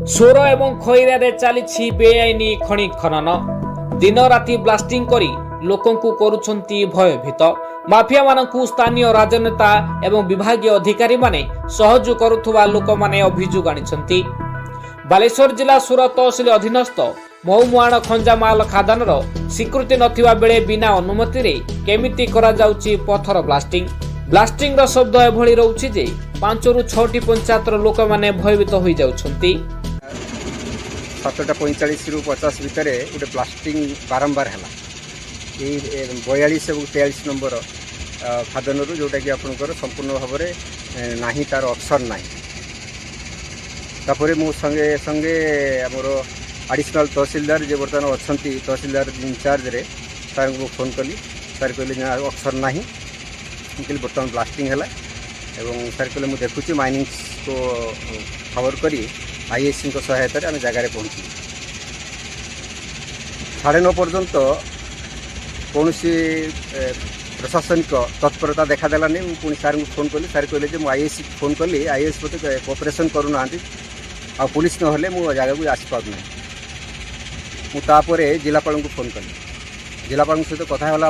सोर एवं खैरारे चली बेआईन खनि खनन दिन राति ब्लास्टिंग करी लोकंकु करुछंती भयभीत। माफिया मानकु स्थानीय राजनेता एवं विभागीय अधिकारी माने सहयोग करुथुवा लोक माने अभियोग आनिछंती। बालेश्वर जिला सुर तहसिल अधीनस्थ महुमुआण खंजामाल खादानर स्वीकृति नथिबा बेले बिना अनुमति रे केमिति करा जाउची पत्थर ब्लास्टिंग रो शब्द एभली रहउची जे 5 रु 6 पंचायतर लोक माने भयभीत होई जाउछंती। 7:45 रु 50 भितर गोटे ब्लास्टिंग बारंबार है 42 और 43 नंबर खादनरू जोटा कि आपंकर संपूर्ण भाव में ना तार ऑप्शन ना। तापर मो संगे संगे आमर एडिशनल तहसीलदार जे बर्तमान अच्छा तहसीलदार इनचार्ज रे सर को फोन कली। सर कहले ऑप्शन ना कहली बर्तमान ब्लास्टिंग है एवं सर कहले मुझे देखुची माइनिंग को खबर करी आईएससी सहायता आम जगार पहुँची 9:30 पर्यंत कौन प्रशासनिक तत्परता देखादेलानी। पुणी सार को फोन कली। सार कहले मुझे आईएससी फोन कली। आईएएस मत कोऑपरेशन करूना आ पुलिस ना मो जगह को आसपार ना। मुझे जिलापाल को फोन कली। जिलापाल सहित कथा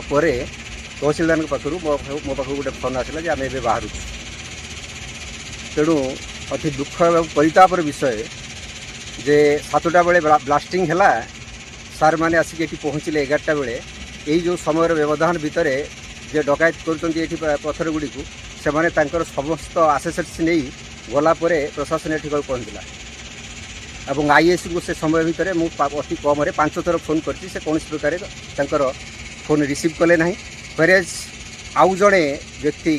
तहसीलदार पाखर मो पाख गोटे फोन आसला आम ए बाहर। तेणु अति दुख एवं परितापर विषय जे 7टा बेले ब्लास्टिंग है। सार मैंने आसिक ये पहुँचले 11टा बेले। यही जो समय व्यवधान भितर जे डकायत कर पत्थर गुड़ी को से माने समस्त आसेसेट्स नहीं गलापर प्रशासन ये पहुँचला और आईएएस को से समय भितर मुझे अति कम 5 थर फोन कर कौन प्रकार फोन रिसीव कले ना। वेरेज आउ जड़े व्यक्ति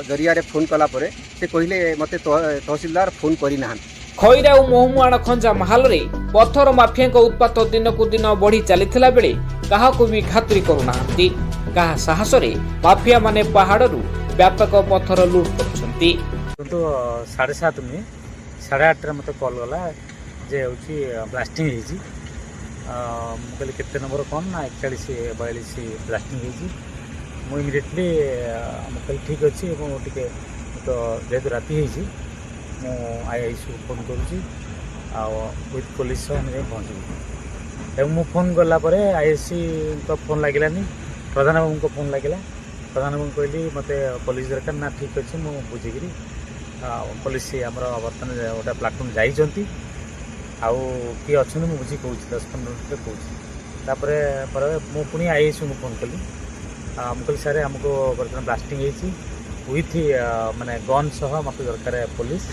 जरिया फोन कलापर से कहले मत तहसीलदार फोन करना। खैरा और महुमुआण खंजा महाल रे पत्थर माफिया उत्पात दिन को दिन बढ़ी चलीथिला बेले काहाकू भी खातिरी करूनाहांती। काहा साहस रे माफिया माने पहाड़रू व्यापक पत्थर लूट करछंती। तो 7:30 में 8:30 मत कॉल गला जे होची ब्लास्टिंग हेजी। कहली केते नंबर कौन ना 41 42 ब्लास्टिंग हेजी। मु इमिडिएटली कहली ठीक अच्छे टे तो जेहेतु राति होती मु आईआईसी को फोन करुँची विथ पुलिस पहुँचू। मु फोन गलापर आईआईसी तो फोन लगिलानी। प्रधान बाबू को फोन लगिला। प्रधान बाबू कहली मत पुलिस दरकार ना। ठीक अच्छे मु बुझिकी पुलिस आमर बर्तमान गोटे प्लाटफर्म जाइंट आउ किए अच्छा मुझे बुझी कौच 10-15 मिनट कौच। मु पुणी आईआईसी को फोन कली। मुझे सारे आमको बर्तमान ब्लास्टिंग होती विथ माने गन सह मत दरकार पुलिस।